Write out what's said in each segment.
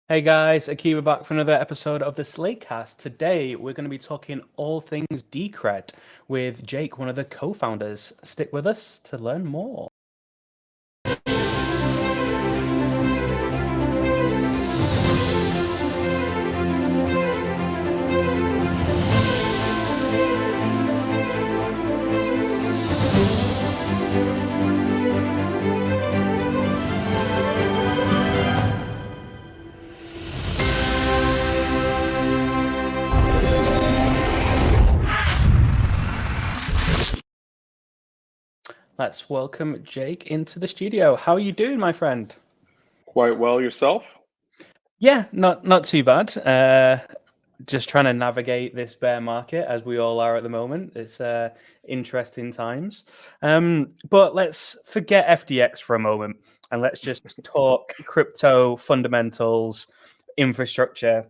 Hey guys, Akiva back for another episode of the SlateCast. Today we're going to be talking all things Decred with Jake, one of the co-founders. Stick with us to learn more. Let's welcome Jake into the studio. How are you doing, my friend? Quite well yourself? Yeah, not too bad. Just trying to navigate this bear market as we all are at the moment. It's interesting times. But let's forget FTX for a moment and let's just talk crypto fundamentals, infrastructure.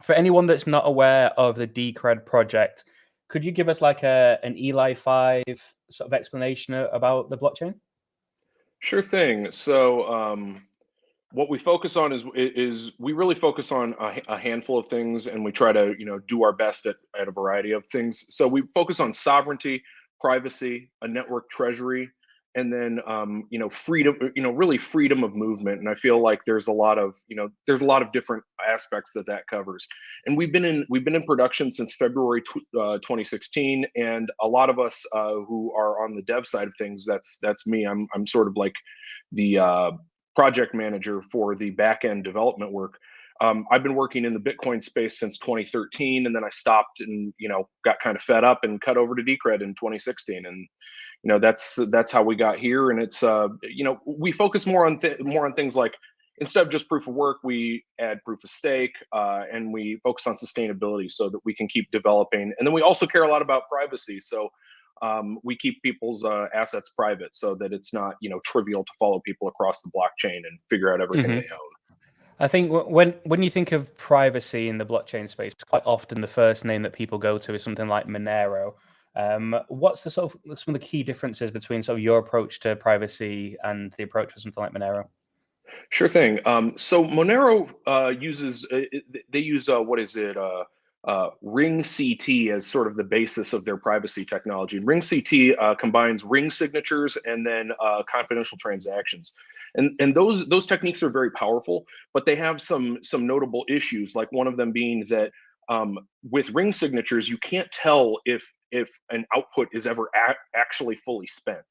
For anyone that's not aware of the Decred project, could you give us like an Eli 5 sort of explanation about the blockchain? Sure thing. So, what we focus on is we really focus on a handful of things, and we try to do our best at a variety of things. So we focus on sovereignty, privacy, a network treasury, and then freedom. Really freedom of movement. And I feel like there's a lot of different aspects that covers. And we've been in production since February 2016, and a lot of us who are on the dev side of things, that's me. I'm sort of like the project manager for the back end development work. I've been working in the Bitcoin space since 2013, and then I stopped and got kind of fed up and cut over to Decred in 2016, and that's how we got here. And it's we focus more on things like, instead of just proof of work, we add proof of stake, and we focus on sustainability so that we can keep developing. And then we also care a lot about privacy. So we keep people's assets private so that it's not trivial to follow people across the blockchain and figure out everything they own. I think when you think of privacy in the blockchain space, quite often the first name that people go to is something like Monero. What's the sort of some of the key differences between sort of your approach to privacy and the approach for something like Monero? Sure thing. So Monero they use what is it? Ring CT as sort of the basis of their privacy technology. Ring CT combines ring signatures and then confidential transactions, and those techniques are very powerful, but they have some notable issues. Like one of them being that with ring signatures, you can't tell if an output is ever actually fully spent.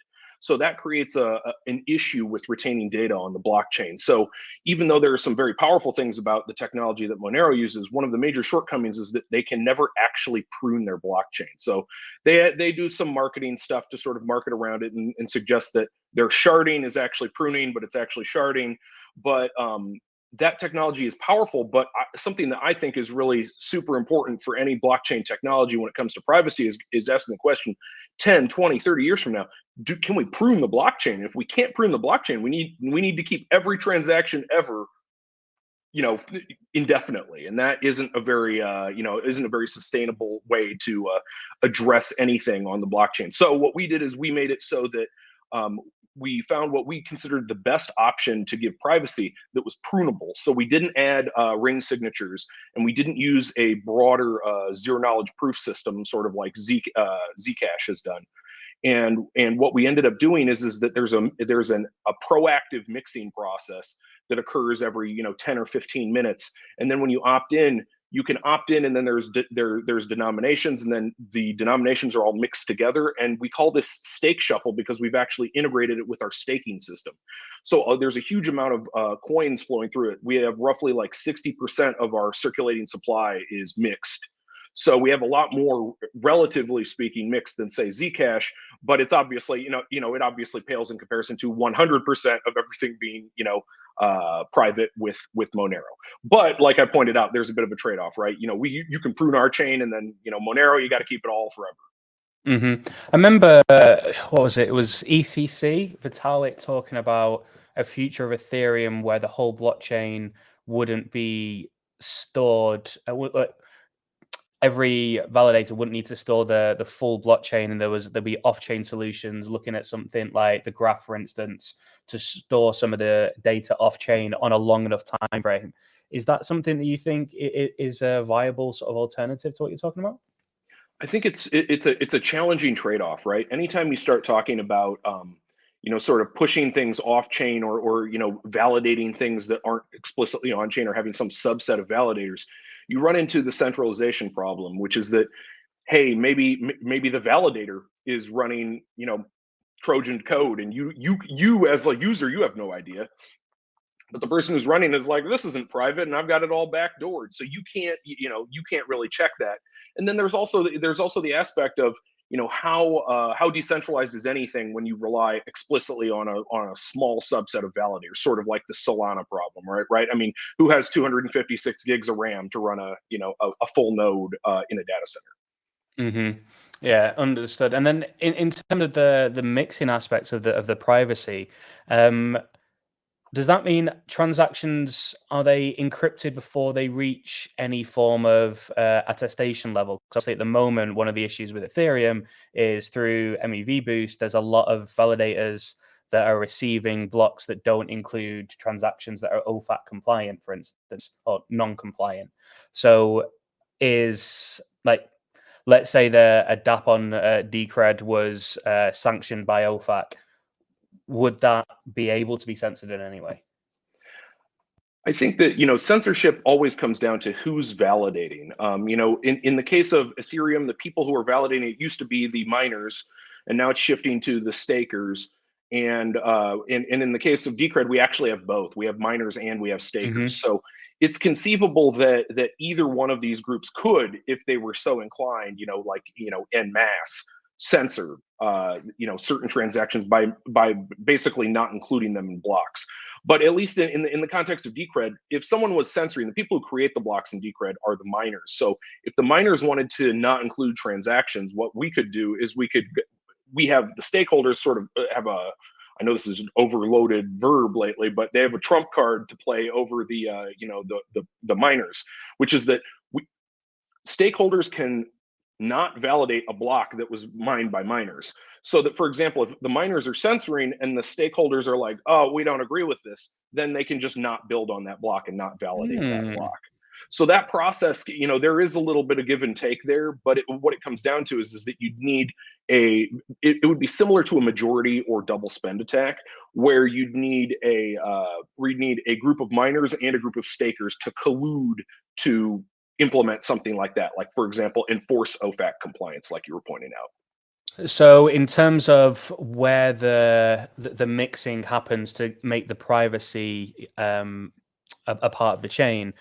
So that creates an issue with retaining data on the blockchain. So even though there are some very powerful things about the technology that Monero uses, one of the major shortcomings is that they can never actually prune their blockchain. So they do some marketing stuff to sort of market around it and suggest that their sharding is actually pruning, but it's actually sharding. But that technology is powerful, but something that I think is really super important for any blockchain technology when it comes to privacy is asking the question 10, 20, 30 years from now, can we prune the blockchain? If we can't prune the blockchain, we need to keep every transaction ever, indefinitely, and that isn't a very sustainable way to address anything on the blockchain. So what we did is we made it so that we found what we considered the best option to give privacy that was prunable. So we didn't add ring signatures, and we didn't use a broader zero knowledge proof system, sort of like Zcash has done. And what we ended up doing is that there's a proactive mixing process that occurs every 10 or 15 minutes, and then when you opt in, you can opt in, and then there's denominations, and then the denominations are all mixed together, and we call this stake shuffle because we've actually integrated it with our staking system. So there's a huge amount of coins flowing through it. We have roughly like 60% of our circulating supply is mixed. So we have a lot more, relatively speaking, mixed than say Zcash, but it's obviously, it obviously pales in comparison to 100% of everything being, private with Monero. But like I pointed out, there's a bit of a trade-off, right? You can prune our chain, and then Monero, you got to keep it all forever. I remember, what was it? It was ECC, Vitalik talking about a future of Ethereum where the whole blockchain wouldn't be stored. every validator wouldn't need to store the full blockchain, and there'd be off-chain solutions looking at something like the graph, for instance, to store some of the data off-chain on a long enough time frame. Is that something that you think is a viable sort of alternative to what you're talking about? I think it's a challenging trade-off, right? Anytime you start talking about sort of pushing things off chain or validating things that aren't explicitly on chain or having some subset of validators, you run into the centralization problem, which is that, hey, maybe the validator is running Trojan code, and you as a user, you have no idea. But the person who's running is like, this isn't private, and I've got it all backdoored, so you can't really check that. And then there's also the aspect of how decentralized is anything when you rely explicitly on a small subset of validators, sort of like the Solana problem, right? I mean, who has 256 gigs of RAM to run a full node in a data center? Mm-hmm. Yeah, understood. And then in terms of the mixing aspects of the privacy, does that mean transactions, are they encrypted before they reach any form of attestation level? Because at the moment, one of the issues with Ethereum is through MEV boost, there's a lot of validators that are receiving blocks that don't include transactions that are OFAC compliant, for instance, or non-compliant. So is like, let's say a DApp on Decred was sanctioned by OFAC. Would that be able to be censored in any way? I think that censorship always comes down to who's validating. In the case of Ethereum, the people who are validating it used to be the miners, and now it's shifting to the stakers. And in the case of Decred, we actually have both. We have miners and we have stakers. Mm-hmm. So it's conceivable that either one of these groups could, if they were so inclined, en masse, censor certain transactions by basically not including them in blocks. But at least in the context of Decred, if someone was censoring, the people who create the blocks in Decred are the miners. So if the miners wanted to not include transactions, what we could do is we have the stakeholders sort of have I know this is an overloaded verb lately, but they have a trump card to play over the miners, which is that stakeholders can not validate a block that was mined by miners. So that, for example, if the miners are censoring and the stakeholders are like, oh, we don't agree with this, then they can just not build on that block and not validate that block. So that process, there is a little bit of give and take there, but what it comes down to is that you'd need it would be similar to a majority or double spend attack, where you'd need a group of miners and a group of stakers to collude to implement something like that, like, for example, enforce OFAC compliance, like you were pointing out. So in terms of where the mixing happens to make the privacy a part of the chain,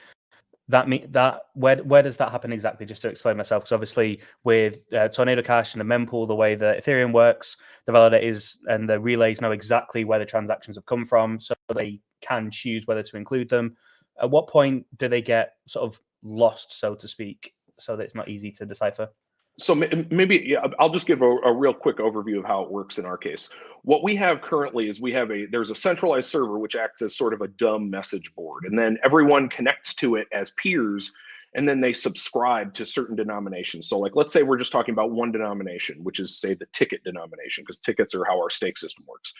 where does that happen exactly? Just to explain myself, because obviously with Tornado Cash and the mempool, the way that Ethereum works, the validators and the relays know exactly where the transactions have come from, so they can choose whether to include them. At what point do they get sort of lost, so to speak, so that it's not easy to decipher? So maybe I'll just give a real quick overview of how it works in our case. What we have currently is there's a centralized server which acts as sort of a dumb message board, and then everyone connects to it as peers, and then they subscribe to certain denominations. So like, let's say we're just talking about one denomination, which is, say, the ticket denomination, because tickets are how our stake system works.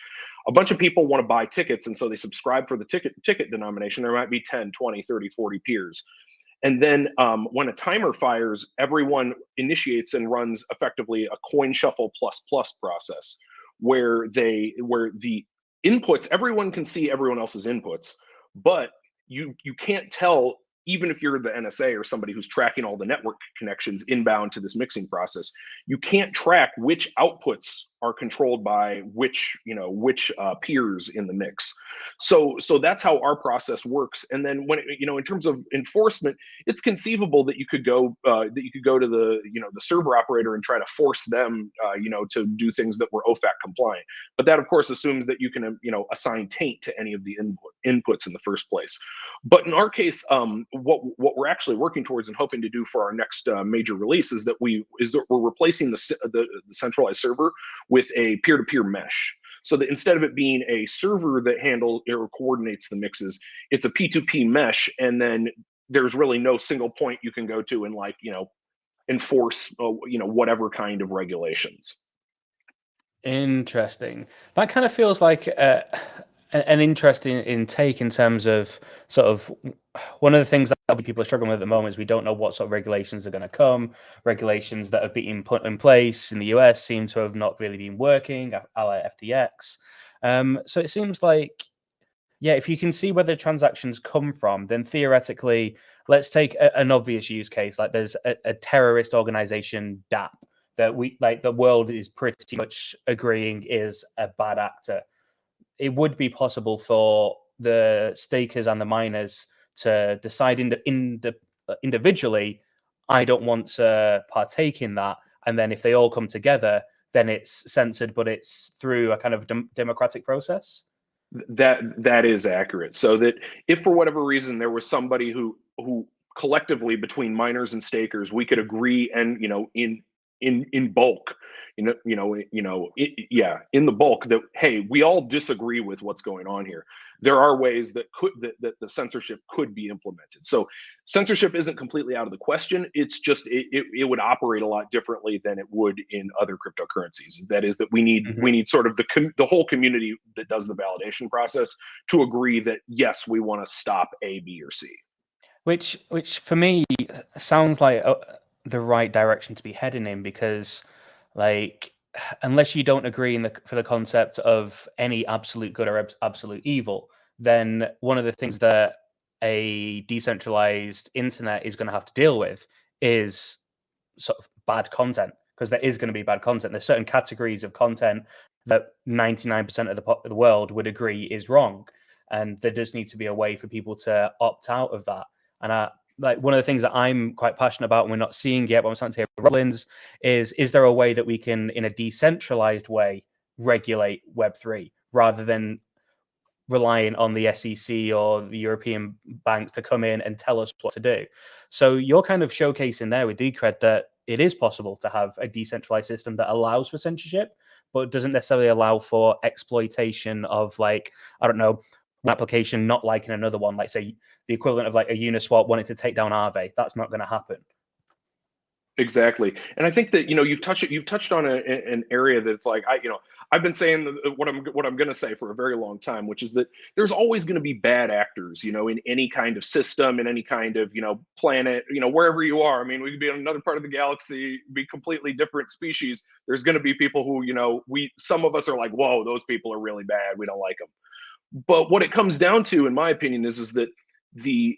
A bunch of people want to buy tickets, and so they subscribe for the ticket denomination. There might be 10, 20, 30, 40 peers. And then when a timer fires, everyone initiates and runs effectively a coin shuffle plus process, where the inputs, everyone can see everyone else's inputs, but you can't tell, even if you're the NSA or somebody who's tracking all the network connections inbound to this mixing process, you can't track which outputs are controlled by which peers in the mix. So that's how our process works. And then when in terms of enforcement, it's conceivable that you could go to the server operator and try to force them to do things that were OFAC compliant. But that, of course, assumes that you can assign taint to any of the inputs in the first place. But in our case, what we're actually working towards and hoping to do for our next major release is that we're replacing the centralized server with a peer-to-peer mesh. So that instead of it being a server that handles or coordinates the mixes, it's a P2P mesh, and then there's really no single point you can go to and enforce whatever kind of regulations. Interesting. That kind of feels like an interesting intake in terms of sort of one of the things that people are struggling with at the moment is we don't know what sort of regulations are going to come. Regulations that have been put in place in the US seem to have not really been working, a la FTX. So it seems like, yeah, if you can see where the transactions come from, then theoretically, let's take an obvious use case. Like there's a terrorist organization, DAP, that the world is pretty much agreeing is a bad actor. It would be possible for the stakers and the miners to decide individually, I don't want to partake in that. And then if they all come together, then it's censored, but it's through a kind of democratic process. That is accurate. So that if for whatever reason there was somebody who collectively between miners and stakers we could agree and in bulk, in the bulk that, hey, we all disagree with what's going on here, there are ways that the censorship could be implemented. So censorship isn't completely out of the question. It's just it would operate a lot differently than it would in other cryptocurrencies. That is that we need sort of the whole community that does the validation process to agree that yes, we want to stop A, B, or C. Which for me sounds like the right direction to be heading in, because like unless you don't agree for the concept of any absolute good or absolute evil, then one of the things that a decentralized internet is going to have to deal with is sort of bad content, because there is going to be bad content. There's certain categories of content that 99% of the world would agree is wrong, and there does need to be a way for people to opt out of that. And like one of the things that I'm quite passionate about, and we're not seeing yet, but I'm starting to hear rumblings, is there a way that we can, in a decentralized way, regulate Web3 rather than relying on the SEC or the European banks to come in and tell us what to do? So you're kind of showcasing there with Decred that it is possible to have a decentralized system that allows for censorship, but doesn't necessarily allow for exploitation of, like, I don't know, one application not liking another one, like say the equivalent of like a Uniswap wanting to take down Aave. That's not going to happen. Exactly, and I think that you've touched on an area that's like I've been saying what I'm going to say for a very long time, which is that there's always going to be bad actors, in any kind of system, in any kind of planet, wherever you are. I mean, we could be in another part of the galaxy, be completely different species. There's going to be people who some of us are like, whoa, those people are really bad. We don't like them. But what it comes down to, in my opinion, is that the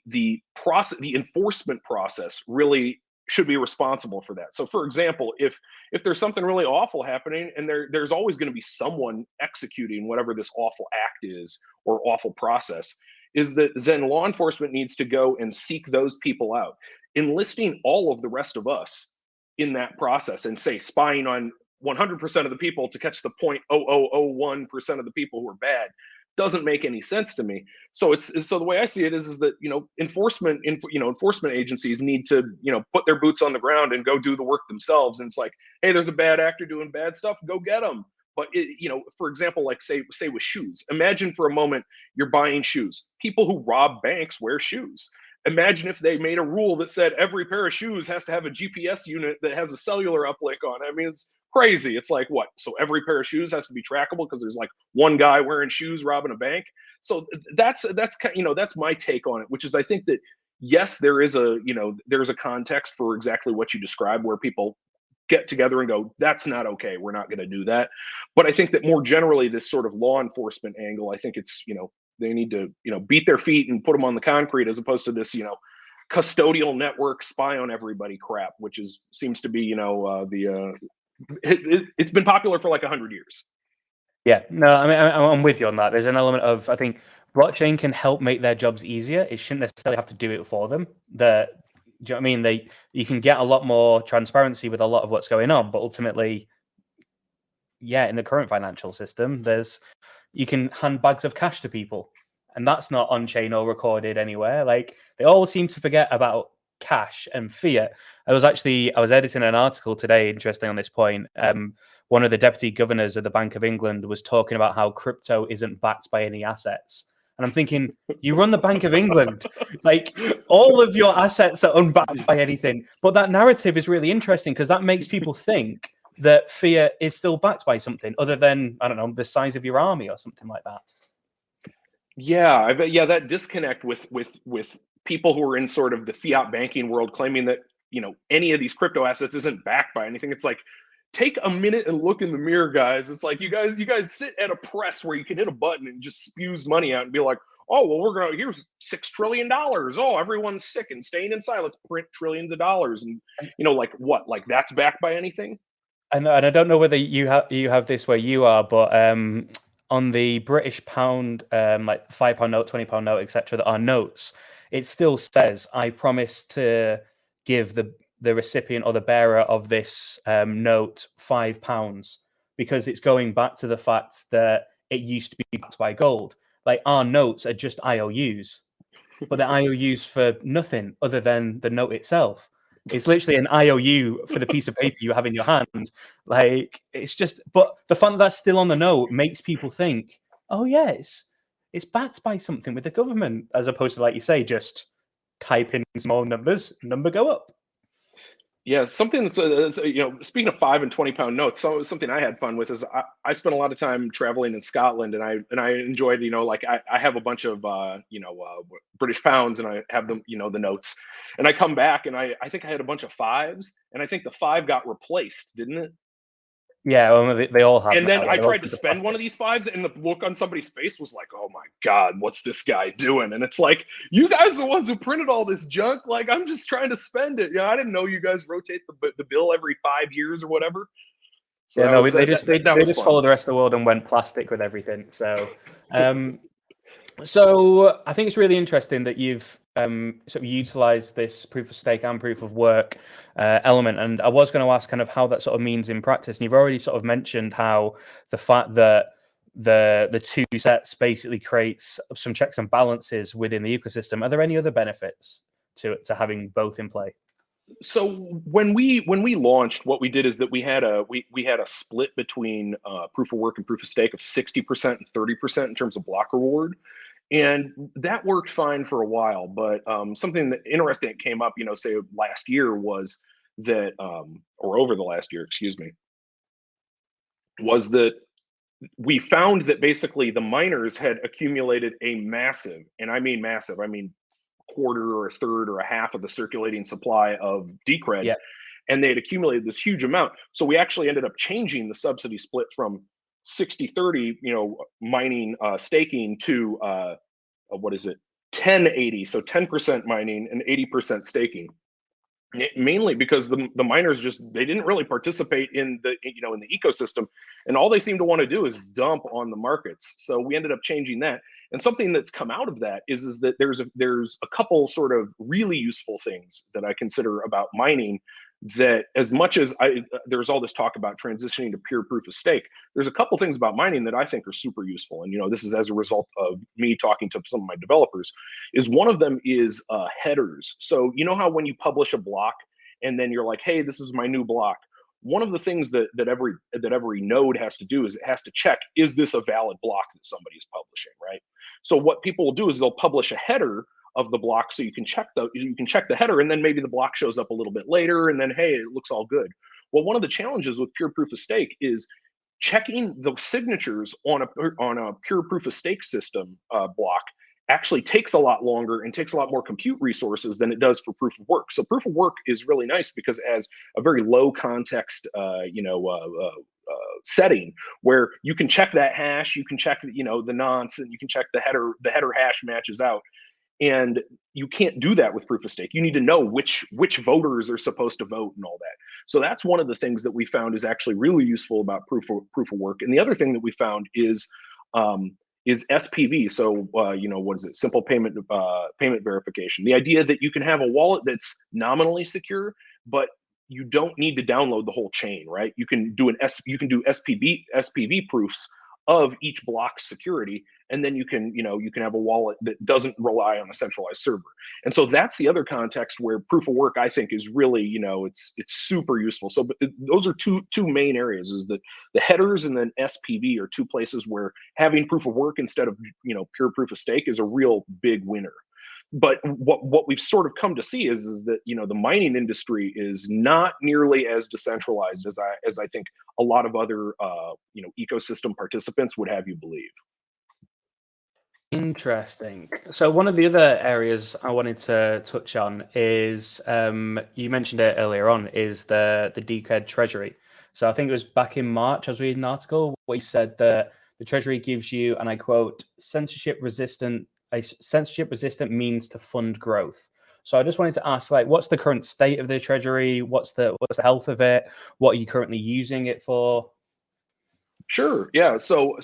process, the enforcement process, really should be responsible for that. So, for example, if there's something really awful happening, and there's always going to be someone executing whatever this awful act is or awful process, is that then law enforcement needs to go and seek those people out, enlisting all of the rest of us in that process, and say spying on 100% of the people to catch the 0.0001% of the people who are bad doesn't make any sense to me. So so the way I see it is that enforcement agencies need to put their boots on the ground and go do the work themselves. And it's like, hey, there's a bad actor doing bad stuff, go get them. But for example, like say with shoes, imagine for a moment you're buying shoes. People who rob banks wear shoes. Imagine if they made a rule that said every pair of shoes has to have a GPS unit that has a cellular uplink on it. I mean, it's crazy. It's like, what? So every pair of shoes has to be trackable because there's like one guy wearing shoes robbing a bank. So that's my take on it, which is I think that yes, there's a context for exactly what you described, where people get together and go, that's not okay, we're not going to do that. But I think that more generally, this sort of law enforcement angle, I think it's they need to beat their feet and put them on the concrete, as opposed to this custodial network spy on everybody crap, which seems to be it's been popular for like 100 years. Yeah, no, I mean, I'm with you on that. There's an element of, I think blockchain can help make their jobs easier. It shouldn't necessarily have to do it for them. Do you know what I mean? You can get a lot more transparency with a lot of what's going on, but ultimately, yeah, in the current financial system, you can hand bags of cash to people, and that's not on chain or recorded anywhere. Like, they all seem to forget about cash and fiat. I was editing an article today, interesting on this point. One of the deputy governors of the Bank of England was talking about how crypto isn't backed by any assets, And I'm thinking, you run the Bank of England, like all of your assets are unbacked by anything. But that narrative is really interesting because that makes people think that fiat is still backed by something other than, I don't know, the size of your army or something like that. Yeah, I bet. Yeah, that disconnect with people who are in sort of the fiat banking world claiming that, you know, any of these crypto assets isn't backed by anything. It's like, take a minute and look in the mirror, guys. It's like you guys sit at a press where you can hit a button and just spews money out and be like, oh well, here's $6 trillion. Oh, everyone's sick and staying inside. Let's print trillions of dollars. And you know, like what? Like that's backed by anything? And I don't know whether you have this where you are, but on the British pound, like £5 note, £20 note, etc., that are notes, it still says, "I promise to give the recipient or the bearer of this note £5," because it's going back to the fact that it used to be backed by gold. Like our notes are just IOUs, but they're IOUs for nothing other than the note itself. It's literally an IOU for the piece of paper you have in your hand. Like it's just, but the fact that that's still on the note makes people think, oh yeah, it's backed by something with the government, as opposed to, like you say, just type in small numbers, number go up. Yeah, something that's you know, speaking of 5 and 20 pound notes, so something I had fun with is I spent a lot of time traveling in Scotland, and I enjoyed, you know, like I have a bunch of British pounds, and I have them, you know, the notes, and I come back and I think I had a bunch of fives, and I think the five got replaced, didn't it? Yeah, well, they all have And now. then Yeah, I they're all tried to super spend one plastic. of these fives, and the look on somebody's face was like, "Oh my god, what's this guy doing?" And it's like, you guys are the ones who printed all this junk. Like, I'm just trying to spend it. I didn't know you guys rotate the bill every 5 years or whatever. So Yeah, that no, was they that, just that, they, that they was just fun. follow the rest of the world and went plastic with everything. Um, So I think it's really interesting that you've sort of utilized this proof of stake and proof of work element. And I was going to ask kind of how that sort of means in practice. And you've already sort of mentioned how the fact that the two sets basically creates some checks and balances within the ecosystem. Are there any other benefits to having both in play? So when we launched, what we did is that we had a split between proof of work and proof of stake of 60% and 30% in terms of block reward. And that worked fine for a while, but something that interesting that came up, you know, say last year was that, or over the last year, excuse me, was that we found that basically the miners had accumulated a massive, and I mean massive, I mean quarter or a third or a half of the circulating supply of Decred, Yeah. and they had accumulated this huge amount. So we actually ended up changing the subsidy split from 60/30, you know, mining, staking to what is it, 10/80, so 10% mining and 80% staking. Mainly because the miners just, they didn't really participate in the, you know, in the ecosystem, and all they seem to want to do is dump on the markets. So we ended up changing that. And something that's come out of that is that there's a couple sort of really useful things that I consider about mining, that as much as there's all this talk about transitioning to pure proof of stake, there's a couple things about mining that I think are super useful. And you know, this is as a result of me talking to some of my developers. Is one of them is headers. So you know how when you publish a block and then you're like, hey, this is my new block. One of the things that every node has to do is it has to check, is this a valid block that somebody is publishing, right? So what people will do is they'll publish a header of the block, so you can check the header, and then maybe the block shows up a little bit later, and then hey, it looks all good. Well, one of the challenges with pure proof of stake is checking the signatures on a pure proof of stake system block actually takes a lot longer and takes a lot more compute resources than it does for proof of work. So proof of work is really nice because it has a very low context, setting where you can check that hash, you can check, you know, the nonce, and you can check the header. The header hash matches out, and you can't do that with proof of stake. You need to know which voters are supposed to vote and all that. So that's one of the things that we found is actually really useful about proof of work. And the other thing that we found is SPV. So you know, what is it? Simple payment verification. The idea that you can have a wallet that's nominally secure, but you don't need to download the whole chain, right? You can do SPV proofs of each block security, and then you can have a wallet that doesn't rely on a centralized server. And so that's the other context where proof of work, I think, is really, it's super useful. So but those are two main areas, is that the headers and then SPV are two places where having proof of work instead of pure proof of stake is a real big winner. But what we've sort of come to see is that the mining industry is not nearly as decentralized as I think a lot of other ecosystem participants would have you believe. Interesting. So one of the other areas I wanted to touch on is you mentioned it earlier on, is the Decred treasury. So I think it was back in March I was reading an article where you said that the treasury gives you, and I quote, censorship resistant means to fund growth. So I just wanted to ask, like, what's the current state of the treasury? What's the health of it? What are you currently using it for? Sure. Yeah. So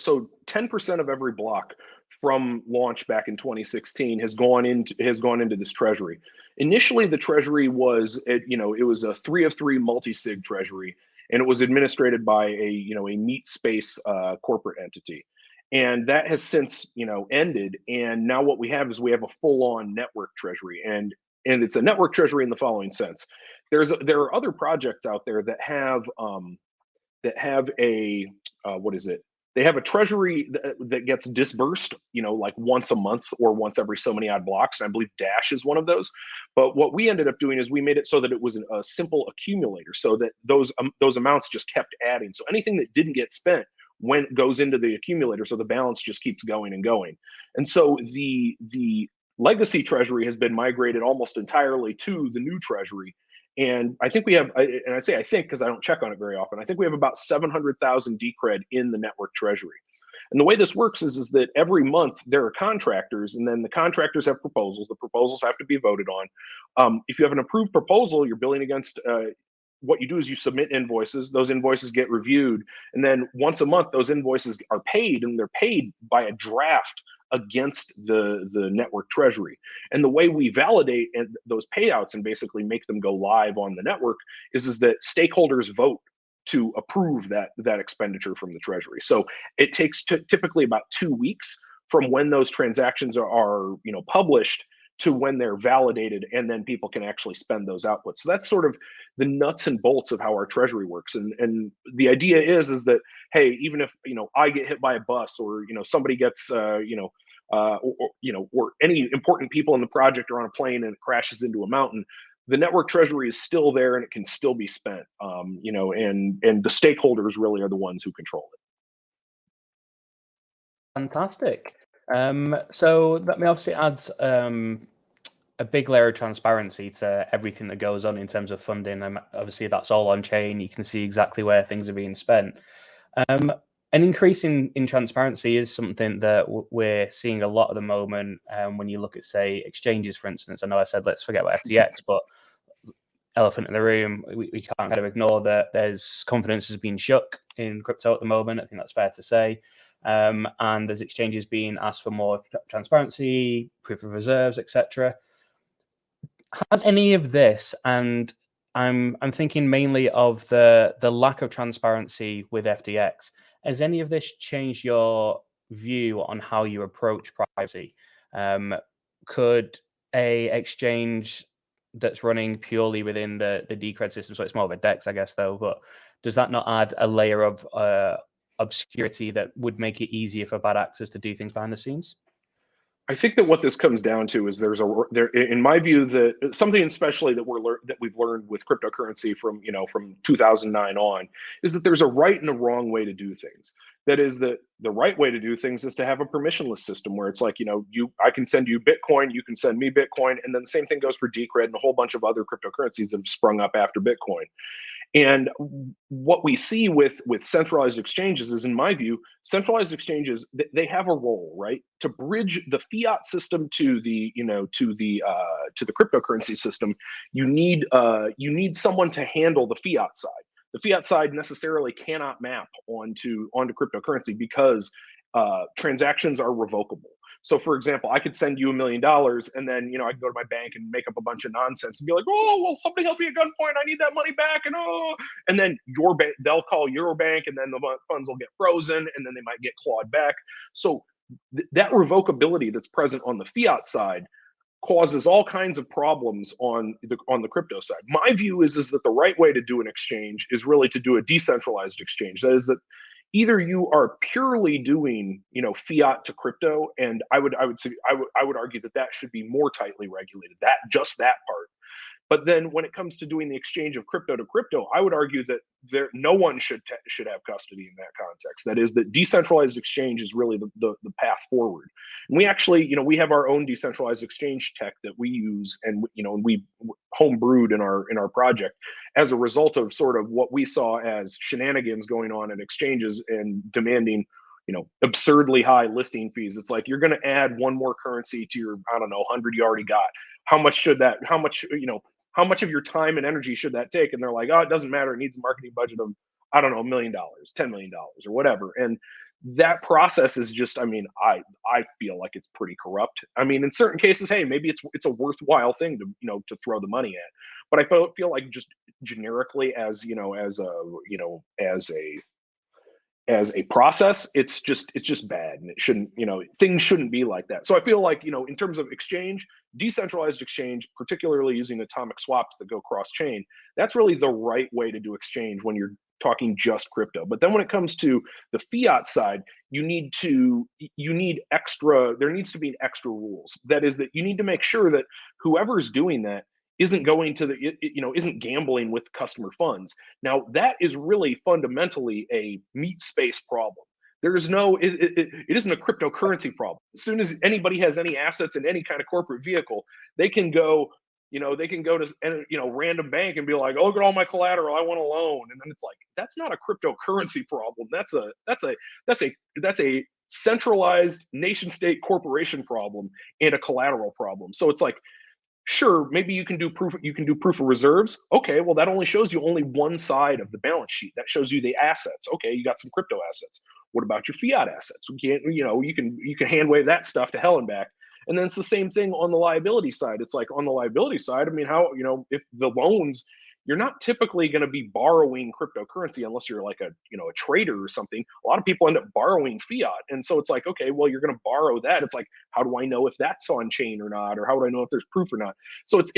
10% of every block from launch back in 2016 has gone into this treasury. Initially, the treasury was it was a 3 of 3 multi-sig treasury, and it was administered by a meat space corporate entity. And that has since ended. And now what we have is we have a full-on network treasury, and it's a network treasury in the following sense. There are other projects out there that have a what is it? They have a treasury that gets disbursed, like once a month or once every so many odd blocks. And I believe Dash is one of those. But what we ended up doing is we made it so that it was a simple accumulator, so that those amounts just kept adding. So anything that didn't get spent goes into the accumulator, so the balance just keeps going and going. And so the legacy treasury has been migrated almost entirely to the new treasury. And I think we have, and I say I think because I don't check on it very often, I think we have about 700,000 Decred in the network treasury. And the way this works is that every month there are contractors, and then the contractors have proposals. The proposals have to be voted on. If you have an approved proposal, you're billing against, what you do is you submit invoices. Those invoices get reviewed. And then once a month, those invoices are paid, and they're paid by a draft against the network treasury. And the way we validate those payouts and basically make them go live on the network is that stakeholders vote to approve that expenditure from the treasury. So it takes typically about 2 weeks from when those transactions are published to when they're validated, and then people can actually spend those outputs. So that's sort of the nuts and bolts of how our treasury works. And the idea is that, hey, even if I get hit by a bus, or somebody gets or any important people in the project are on a plane and it crashes into a mountain, the network treasury is still there and it can still be spent. And the stakeholders really are the ones who control it. Fantastic. So that may obviously adds a big layer of transparency to everything that goes on in terms of funding. Obviously, that's all on chain. You can see exactly where things are being spent. An increase in transparency is something that we're seeing a lot at the moment. When you look at, say, exchanges, for instance, I know I said let's forget about FTX, but elephant in the room, we can't kind of ignore that there's confidence has been shook in crypto at the moment. I think that's fair to say. And there's exchanges being asked for more transparency, proof of reserves, etc. Has any of this, and I'm thinking mainly of the lack of transparency with FTX, has any of this changed your view on how you approach privacy? Could a exchange that's running purely within the Decred system, so it's more of a DEX, I guess, though, but does that not add a layer of obscurity that would make it easier for bad actors to do things behind the scenes? I think that what this comes down to is in my view, that something especially that we've learned with cryptocurrency from 2009 on, is that there's a right and a wrong way to do things. That is, that the right way to do things is to have a permissionless system where it's like, I can send you Bitcoin, you can send me Bitcoin, and then the same thing goes for Decred and a whole bunch of other cryptocurrencies that have sprung up after Bitcoin. And what we see with centralized exchanges is, in my view, centralized exchanges, they have a role, right, to bridge the fiat system to the cryptocurrency system. You need someone to handle the fiat side. The fiat side necessarily cannot map onto cryptocurrency because transactions are revocable. So for example, I could send you $1 million, and then, you know, I could go to my bank and make up a bunch of nonsense and be like, oh, well, somebody help me at gunpoint, I need that money back, and oh, and then your bank, they'll call your bank, and then the funds will get frozen, and then they might get clawed back. So that revocability that's present on the fiat side causes all kinds of problems on the crypto side. My view is that the right way to do an exchange is really to do a decentralized exchange. That is, that either you are purely doing, you know, fiat to crypto, and I would argue that that should be more tightly regulated, that just that part. But then when it comes to doing the exchange of crypto to crypto, I would argue that no one should have custody in that context. That is, that decentralized exchange is really the path forward. And we actually, you know, we have our own decentralized exchange tech that we use, and, you know, and we homebrewed in our project as a result of sort of what we saw as shenanigans going on in exchanges and demanding, you know, absurdly high listing fees. It's like, you're going to add one more currency to your, I don't know, 100 you already got. How much, you know, how much of your time and energy should that take? And they're like, oh, it doesn't matter. It needs a marketing budget of, I don't know, $1 million, $10 million, or whatever. And that process is just, I mean, I feel like it's pretty corrupt. I mean, in certain cases, hey, maybe it's a worthwhile thing to, you know, to throw the money at. But I feel like just generically, as, you know, as a, you know, as a process, it's just bad, and it shouldn't, you know, things shouldn't be like that. So I feel like, you know, in terms of exchange, decentralized exchange, particularly using atomic swaps that go cross chain, that's really the right way to do exchange when you're talking just crypto. But then when it comes to the fiat side, you need extra, there needs to be extra rules. That is, that you need to make sure that whoever's doing that isn't going to isn't gambling with customer funds. Now, that is really fundamentally a meat space problem. There is no, it isn't a cryptocurrency problem. As soon as anybody has any assets in any kind of corporate vehicle, they can go, you know, they can go to, you know, random bank and be like, oh, look at all my collateral, I want a loan. And then it's like, that's not a cryptocurrency problem. That's a centralized nation state corporation problem and a collateral problem. So it's like, sure, maybe you can do proof of reserves. Okay, well, that only shows you only one side of the balance sheet. That shows you the assets. Okay, you got some crypto assets. What about your fiat assets? We can't, you know, you can hand wave that stuff to hell and back. And then it's the same thing on the liability side. It's like, on the liability side, I mean, how, you know, if the loans, you're not typically going to be borrowing cryptocurrency unless you're like a, you know, a trader or something. A lot of people end up borrowing fiat. And so it's like, okay, well, you're going to borrow that. It's like, how do I know if that's on chain or not? Or how do I know if there's proof or not? So it's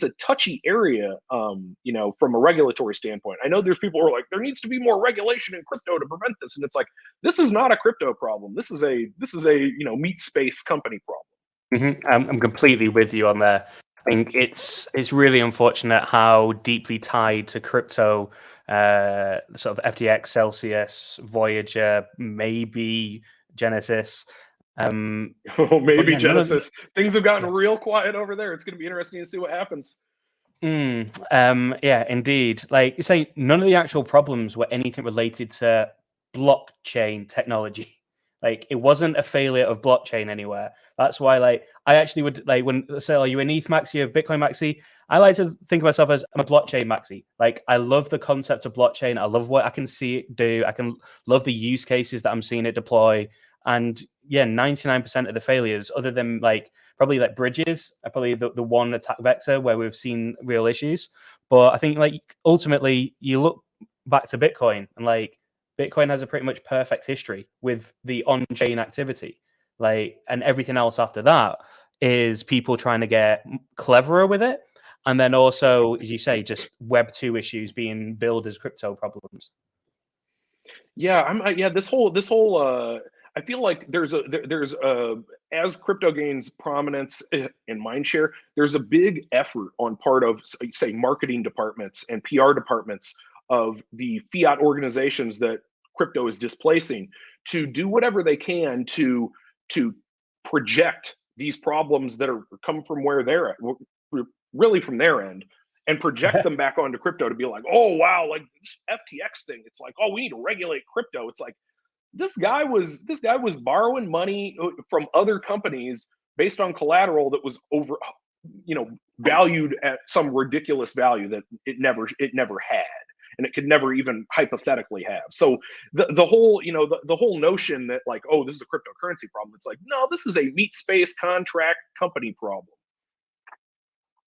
a touchy area, you know, from a regulatory standpoint. I know there's people who are like, there needs to be more regulation in crypto to prevent this. And it's like, this is not a crypto problem. This is a, you know, meat space company problem. I'm completely with you on there. I think it's really unfortunate how deeply tied to crypto, sort of FTX, Celsius, Voyager, maybe Genesis. Oh, maybe yeah, Genesis. Things have gotten real quiet over there. It's going to be interesting to see what happens. Yeah, indeed. Like you say, none of the actual problems were anything related to blockchain technology. Like, it wasn't a failure of blockchain anywhere. That's why, like, I actually would, like, when say, are you an ETH maxi or Bitcoin maxi? I like to think of myself as, I'm a blockchain maxi. Like, I love the concept of blockchain. I love what I can see it do. I can love the use cases that I'm seeing it deploy. And yeah, 99% of the failures, other than like probably like bridges, are probably the one attack vector where we've seen real issues. But I think, like, ultimately you look back to Bitcoin, and like, Bitcoin has a pretty much perfect history with the on-chain activity, like, and everything else after that is people trying to get cleverer with it, and then also, as you say, just Web 2 issues being billed as crypto problems. Yeah, this whole I feel like there's as crypto gains prominence in mindshare, there's a big effort on part of, say, marketing departments and PR departments of the fiat organizations that crypto is displacing to do whatever they can to project these problems that are come from where they're at, really from their end, and project them back onto crypto to be like, oh wow, like this FTX thing. It's like, oh, we need to regulate crypto. It's like, this guy was borrowing money from other companies based on collateral that was over, you know, valued at some ridiculous value that it never had. and it could never even hypothetically have. So the whole, you know, the whole notion that like, oh, this is a cryptocurrency problem, it's like, no, this is a meat space contract company problem.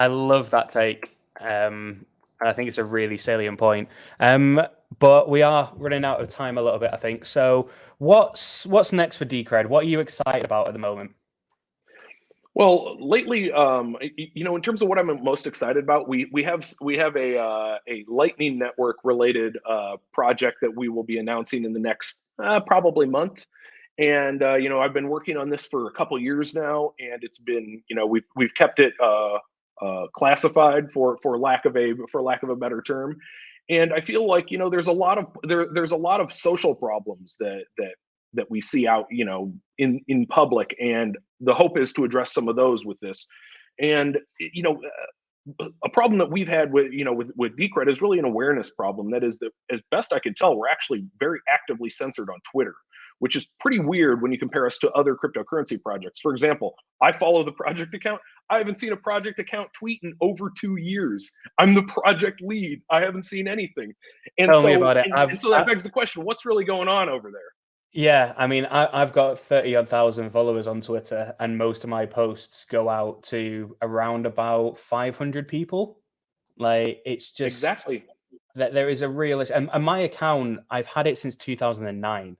I love that take. I think it's a really salient point. But we are running out of time a little bit, I think. So what's next for Decred? What are you excited about at the moment? Well, lately, you know, in terms of what I'm most excited about, we have a Lightning Network related project that we will be announcing in the next probably month. And you know, I've been working on this for a couple years now, and it's been, you know, we've kept it classified for lack of a better term. And I feel like, you know, there's a lot of social problems that we see out, you know, in public, and the hope is to address some of those with this. And you know, a problem that we've had with, you know, with Decred is really an awareness problem. That is that, as best I can tell, we're actually very actively censored on Twitter, which is pretty weird when you compare us to other cryptocurrency projects. For example, I follow the project account. I haven't seen a project account tweet in over 2 years. I'm the project lead. I haven't seen anything. And Tell me so, about it. and so that begs the question, what's really going on over there? Yeah, I mean, I've got 30-odd thousand followers on Twitter, and most of my posts go out to around about 500 people. Like, it's just Exactly. that there is a real issue. And my account, I've had it since 2009.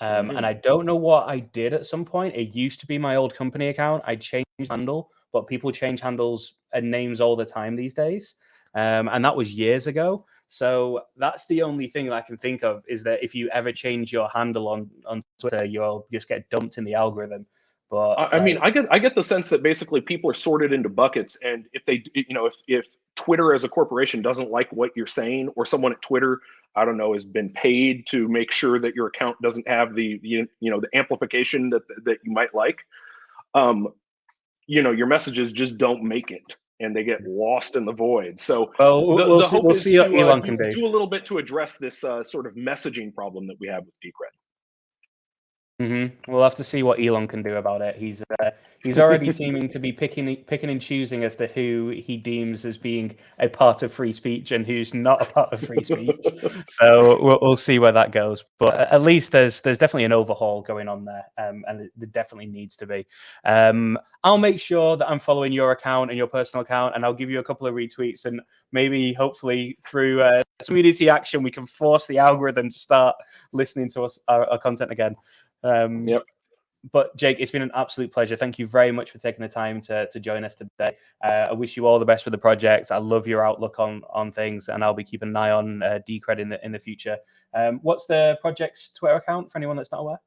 And I don't know what I did at some point. It used to be my old company account. I changed handle, but people change handles and names all the time these days. And that was years ago. So that's the only thing that I can think of, is that if you ever change your handle on Twitter, you'll just get dumped in the algorithm. But I mean, I get the sense that basically people are sorted into buckets, and if they, you know, if Twitter as a corporation doesn't like what you're saying, or someone at Twitter, I don't know, has been paid to make sure that your account doesn't have the you know, the amplification that you might like, you know, your messages just don't make it, and they get lost in the void. So well, the hope we'll is see what to Elon can do. do a little bit to address this sort of messaging problem that we have with Decred. We'll have to see what Elon can do about it. He's already seeming to be picking and choosing as to who he deems as being a part of free speech and who's not a part of free speech. So we'll see where that goes. But at least there's definitely an overhaul going on there, and there definitely needs to be. I'll make sure that I'm following your account and your personal account, and I'll give you a couple of retweets, and maybe hopefully through community action we can force the algorithm to start listening to our content again. Yep. But Jake, it's been an absolute pleasure. Thank you very much for taking the time to join us today. I wish you all the best with the project. I love your outlook on things, and I'll be keeping an eye on Decred in the future. What's the project's Twitter account for anyone that's not aware?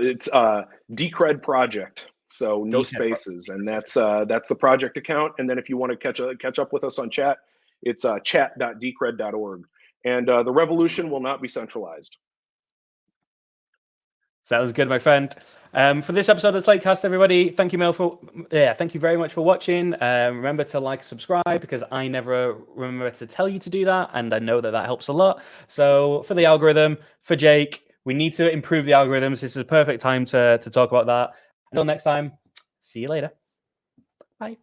It's Decred Project. So no spaces, and that's the project account. And then if you want to catch up with us on chat, it's chat.decred.org. And the revolution will not be centralized. Sounds good, my friend. For this episode of SlateCast, everybody, thank you very much for watching. Remember to like, subscribe, because I never remember to tell you to do that, and I know that helps a lot. So for the algorithm, for Jake, we need to improve the algorithms. This is a perfect time to talk about that. Until next time, see you later. Bye.